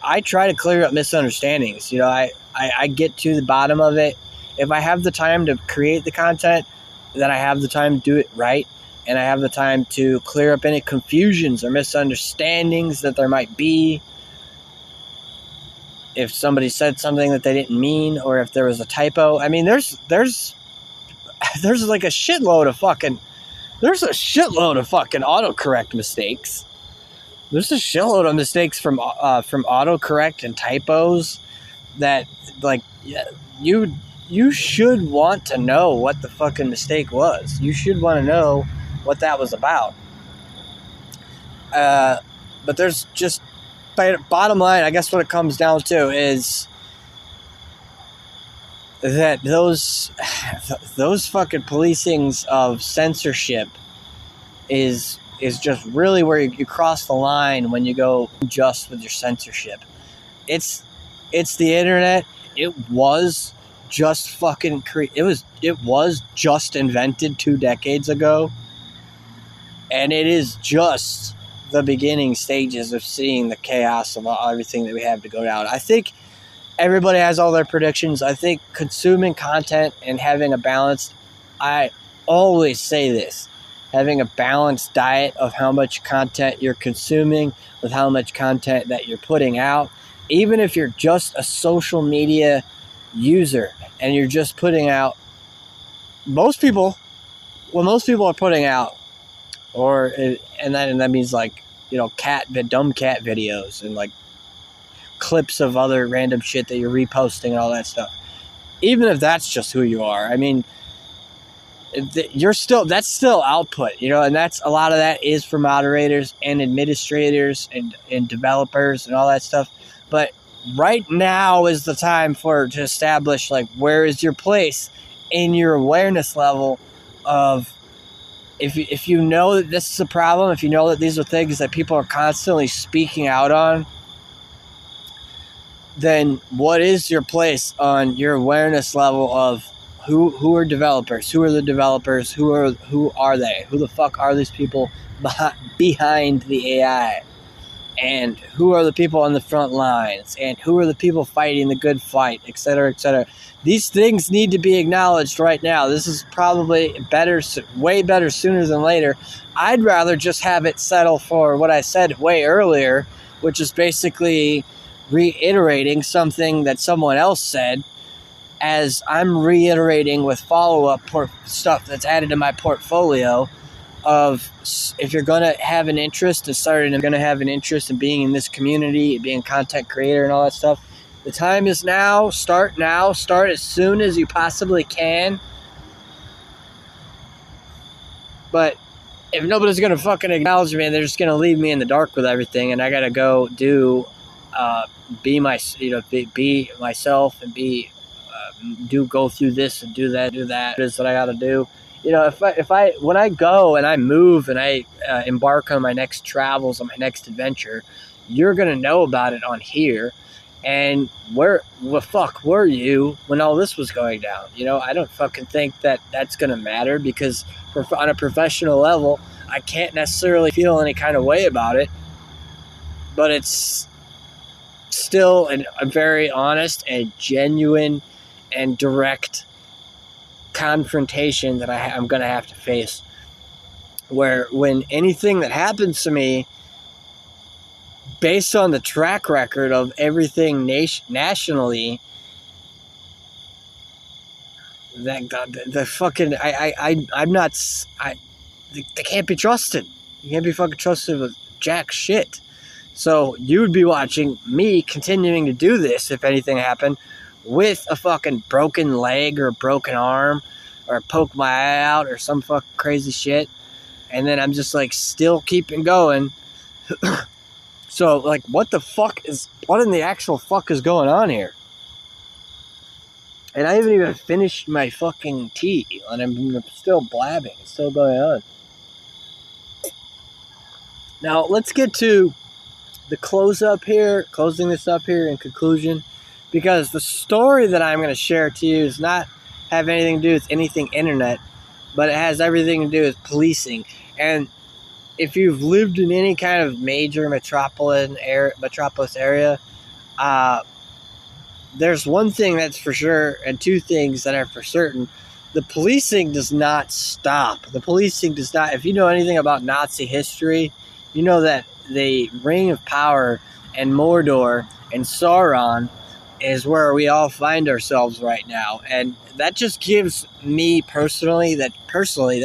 I try to clear up misunderstandings. I get to the bottom of it. If I have the time to create the content, then I have the time to do it right. And I have the time to clear up any confusions or misunderstandings that there might be. If somebody said something that they didn't mean, or if there was a typo. I mean, there's like a shitload of fucking autocorrect mistakes. There's a shitload of mistakes from autocorrect and typos that, like, you should want to know what the fucking mistake was. You should want to know what that was about. But there's just, bottom line, I guess what it comes down to is that those fucking policings of censorship is just really where you cross the line when you go just with your censorship. It's the internet. It was just fucking it was just invented 2 decades ago, and it is just the beginning stages of seeing the chaos of everything that we have to go down. I think everybody has all their predictions. I think consuming content and having a balanced, I always say this, having a balanced diet of how much content you're consuming with how much content that you're putting out. Even if you're just a social media user and you're just putting out, most people are putting out, and that means, like, dumb cat videos and like clips of other random shit that you're reposting and all that stuff. Even if that's just who you are, I mean, that's still output, and that's a lot of that is for moderators and administrators and developers and all that stuff. But right now is the time to establish, like, where is your place in your awareness level of, if you know that this is a problem, if you know that these are things that people are constantly speaking out on, then what is your place on your awareness level of who are developers? Who are the developers? Who are they? Who the fuck are these people behind the AI? And who are the people on the front lines? And who are the people fighting the good fight, et cetera, et cetera? These things need to be acknowledged right now. This is probably way better sooner than later. I'd rather just have it settle for what I said way earlier, which is basically reiterating something that someone else said, as I'm reiterating with follow-up stuff that's added to my portfolio of, if you're going to have an interest in being in this community, being a content creator and all that stuff, the time is now. Start now. Start as soon as you possibly can. But if nobody's going to fucking acknowledge me and they're just going to leave me in the dark with everything, and I got to go be myself and go through this and do that is what I got to do. When I go and I move and I embark on my next travels, on my next adventure, you're going to know about it on here. And where the fuck were you when all this was going down? I don't fucking think that that's going to matter, because on a professional level, I can't necessarily feel any kind of way about it. But it's still a very honest and genuine and direct confrontation that I'm going to have to face. Where when anything that happens to me, based on the track record of everything nationally, that God, the fucking I'm not they can't be trusted. You can't be fucking trusted with jack shit. So you would be watching me continuing to do this if anything happened, with a fucking broken leg or a broken arm, or poke my eye out or some fucking crazy shit, and then I'm just like still keeping going. So like, what in the actual fuck is going on here? And I haven't even finished my fucking tea, and I'm still blabbing. It's still going on. Now, let's get to the closing this up here in conclusion, because the story that I'm going to share to you does not have anything to do with anything internet, but it has everything to do with policing. And if you've lived in any kind of major metropolis area, there's one thing that's for sure, and two things that are for certain. The policing does not stop. The policing does not. If you know anything about Nazi history, you know that the Ring of Power and Mordor and Sauron is where we all find ourselves right now. And that just gives me personally, that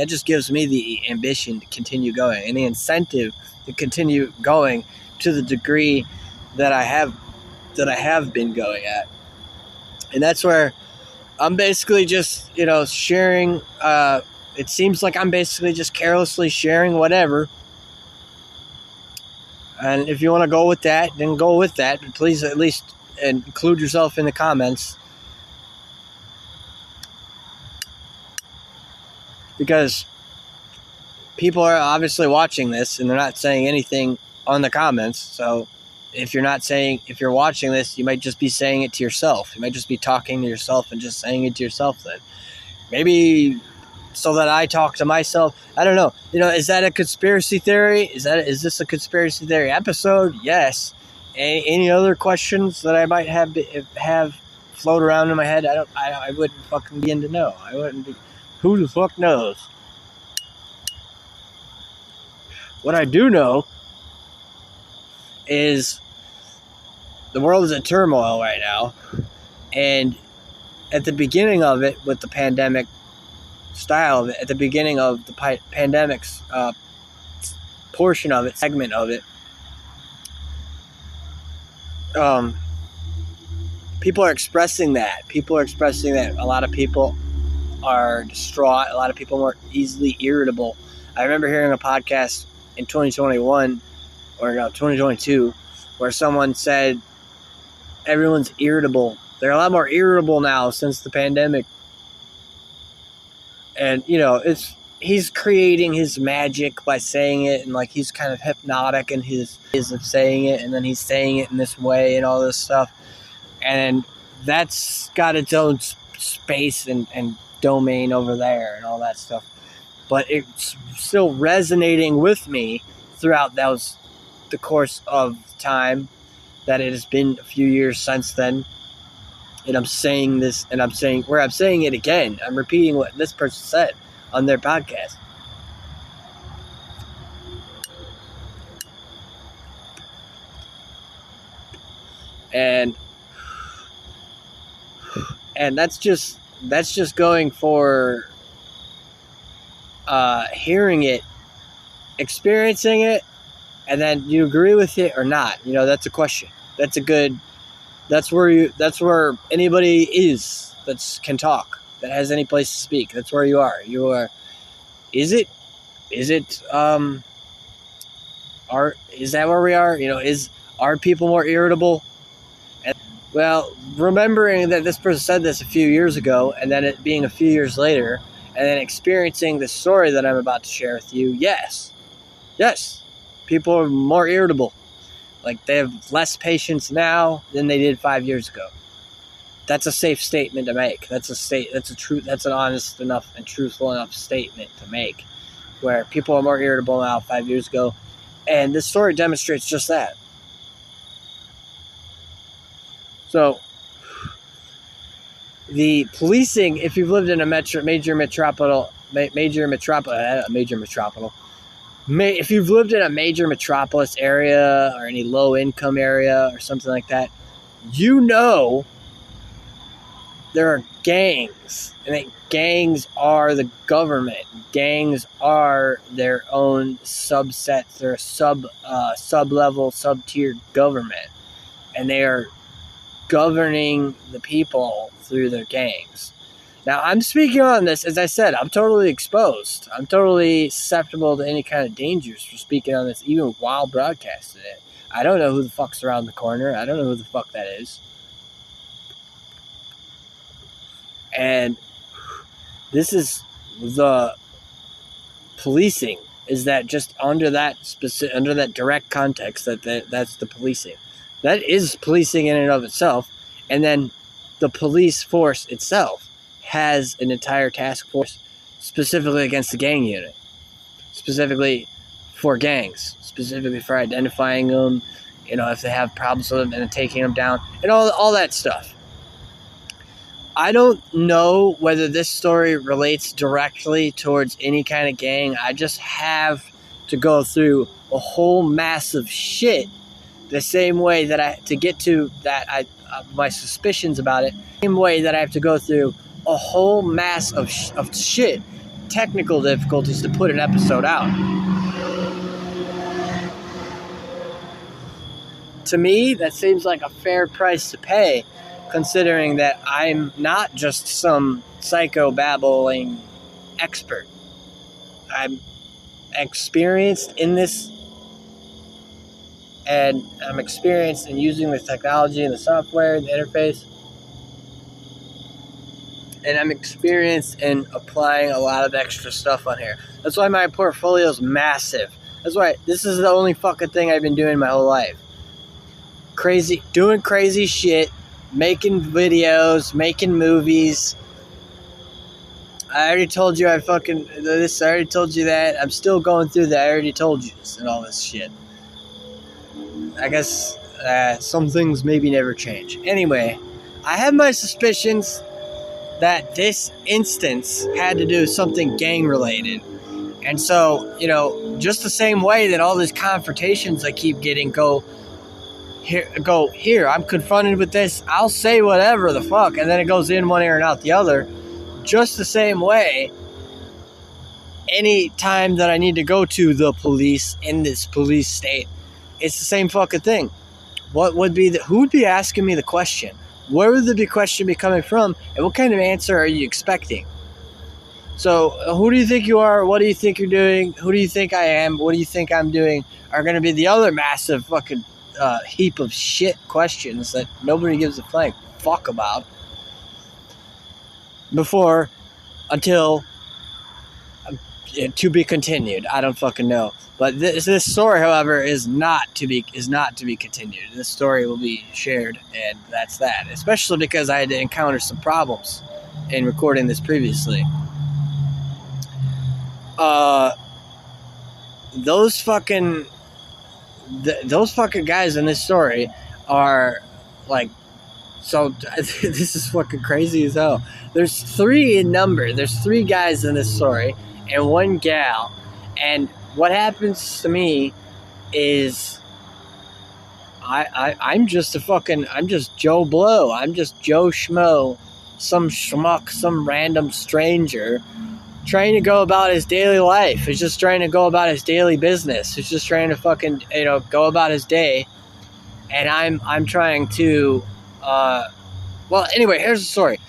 just gives me the ambition to continue going and the incentive to continue going to the degree that I have been going at. And that's where I'm basically just, sharing. It seems like I'm basically just carelessly sharing whatever. And if you want to go with that, then go with that. But please at least include yourself in the comments. Because people are obviously watching this and they're not saying anything on the comments. So if you're watching this, you might just be saying it to yourself. You might just be talking to yourself and just saying it to yourself then. Maybe so that I talk to myself. I don't know. Is that a conspiracy theory? Is this a conspiracy theory episode? Yes. Any other questions that I might have float around in my head? I wouldn't fucking begin to know. I wouldn't be. Who the fuck knows? What I do know is the world is in turmoil right now, and at the beginning of it, with the pandemic style of it, at the beginning of the pandemic's segment of it, people are expressing that. A lot of people are distraught. A lot of people are more easily irritable. I remember hearing a podcast in 2022, where someone said everyone's irritable. They're a lot more irritable now since the pandemic. And, he's creating his magic by saying it, and like he's kind of hypnotic in his ways of saying it, and then he's saying it in this way and all this stuff. And that's got its own space and domain over there and all that stuff. But it's still resonating with me throughout the course of time that it has been a few years since then. And I'm saying this, and I'm saying it again. I'm repeating what this person said on their podcast. And that's just going for hearing it, experiencing it, and then you agree with it or not. That's a question. That's where anybody is that can talk, that has any place to speak. That's where you are. Is that where we are? Are people more irritable? And, well, remembering that this person said this a few years ago, and then it being a few years later, and then experiencing the story that I'm about to share with you, yes, people are more irritable. Like, they have less patients now than they did 5 years ago. That's a safe statement to make. That's an honest enough and truthful enough statement to make, where people are more irritable now 5 years ago. And this story demonstrates just that. So, the policing, if you've lived in a if you've lived in a major metropolis area or any low income area or something like that, you know there are gangs, and that gangs are the government. Gangs are their own subsets. They're a sub-level, sub-tier government, and they are governing the people through their gangs. Now, I'm speaking on this, as I said, I'm totally exposed. I'm totally susceptible to any kind of dangers for speaking on this, even while broadcasting it. I don't know who the fuck's around the corner. I don't know who the fuck that is. And this is the policing, is that just under that direct context, that's the policing. That is policing in and of itself. And then the police force itself has an entire task force specifically against the gang unit, specifically for gangs, specifically for identifying them, if they have problems with them, and then taking them down, and all that stuff. I don't know whether this story relates directly towards any kind of gang. I just have to go through a whole mass of shit the same way that to get to that, my suspicions about it, same way that I have to go through a whole mass of shit, technical difficulties to put an episode out. To me, that seems like a fair price to pay, considering that I'm not just some psycho-babbling expert. I'm experienced in this, and I'm experienced in using the technology and the software and the interface, and I'm experienced in applying a lot of extra stuff on here. That's why my portfolio is massive. That's why this is the only fucking thing I've been doing my whole life. Doing crazy shit, making videos, making movies. I already told you I already told you that. I'm still going through that. I already told you this and all this shit. I guess some things maybe never change. Anyway, I have my suspicions that this instance had to do with something gang related. And so, just the same way that all these confrontations I keep getting go here, I'm confronted with this, I'll say whatever the fuck, and then it goes in one ear and out the other. Just the same way, any time that I need to go to the police in this police state, it's the same fucking thing. Who would be asking me the question? Where would the question be coming from? And what kind of answer are you expecting? So, who do you think you are? What do you think you're doing? Who do you think I am? What do you think I'm doing? Are going to be the other massive fucking heap of shit questions that nobody gives a flying fuck about. Until to be continued. I don't fucking know. But this story, however, is not to be continued. This story will be shared, and that's that. Especially because I had to encounter some problems in recording this previously. Those fucking guys in this story are like, so this is fucking crazy as hell. There's 3 in number. There's 3 guys in this story and 1 gal. And what happens to me is I'm just Joe Blow. I'm just Joe Schmo, some schmuck, some random stranger trying to go about his daily life. He's just trying to go about his daily business. He's just trying to fucking, go about his day. And I'm trying to, well, anyway, here's the story.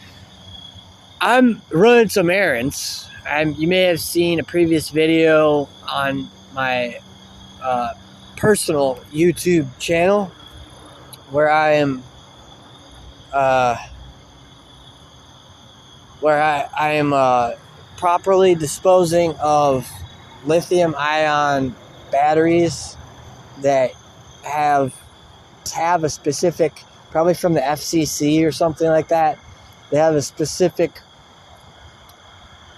I'm running some errands. You may have seen a previous video on my personal YouTube channel where I am properly disposing of lithium-ion batteries that have have a specific, probably from the FCC or something like that, they have a specific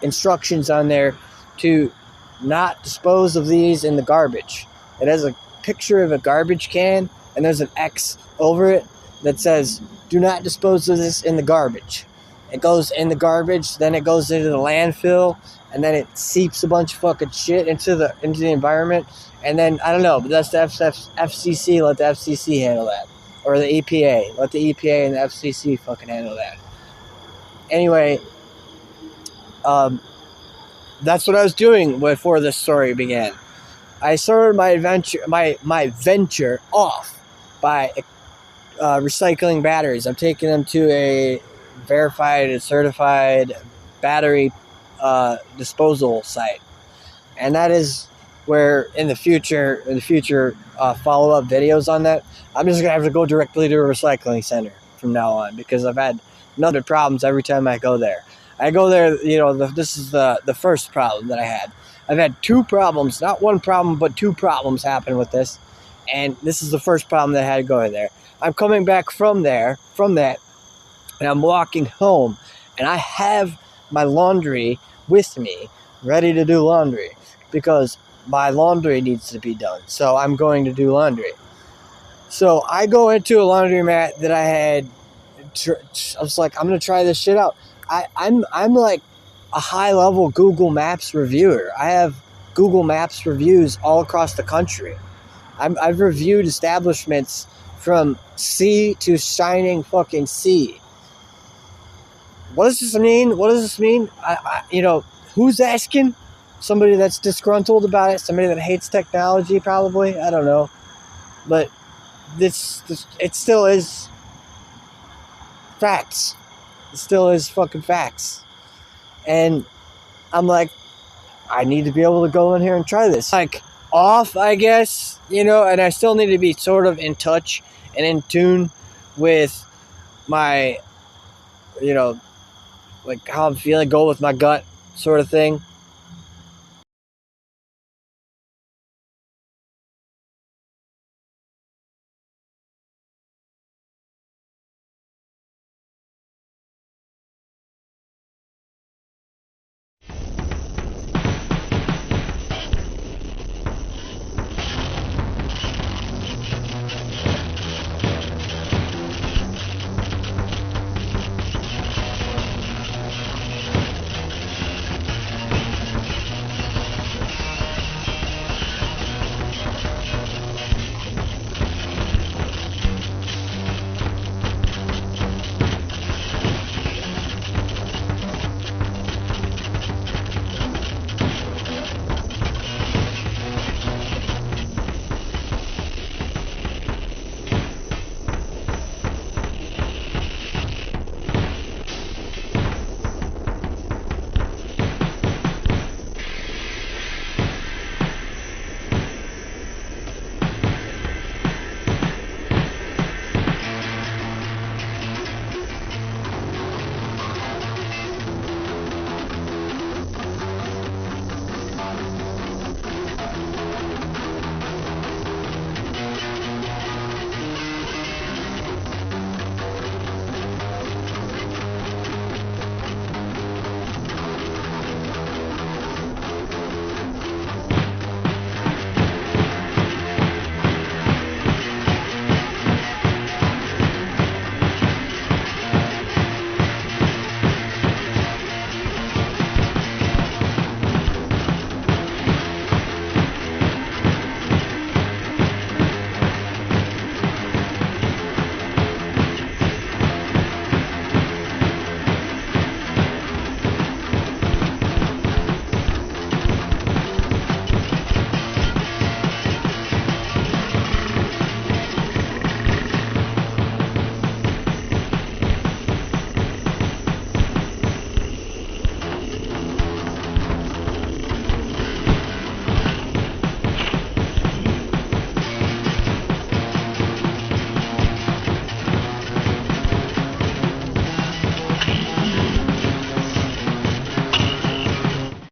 instructions on there to not dispose of these in the garbage. It has a picture of a garbage can, and there's an X over it that says, do not dispose of this in the garbage. It goes in the garbage, then it goes into the landfill, and then it seeps a bunch of fucking shit into the environment. And then, I don't know, but that's the FCC. Let the FCC handle that. Or the EPA. Let the EPA and the FCC fucking handle that. Anyway, that's what I was doing before this story began. I started my venture off by recycling batteries. I'm taking them to a verified and certified battery disposal site, and that is where in the future follow-up videos on that, I'm just gonna have to go directly to a recycling center from now on, because I've had nothing but problems every time I go there. I go there, this is the first problem that I had. I've had two problems, not one problem, but two problems happen with this. And this is the first problem that I had to go in there. I'm coming back from that, and I'm walking home, and I have my laundry with me, ready to do laundry, because my laundry needs to be done. So I'm going to do laundry. So I go into a laundromat that I had. I was like, I'm going to try this shit out. I'm like a high-level Google Maps reviewer. I have Google Maps reviews all across the country. I've reviewed establishments from sea to shining fucking sea. What does this mean? What does this mean? Who's asking? Somebody that's disgruntled about it. Somebody that hates technology, probably. I don't know. But this it still is facts. It still is fucking facts. And I'm like, I need to be able to go in here and try this. Like, off, I guess, and I still need to be sort of in touch and in tune with my, like how I'm feeling, go with my gut sort of thing.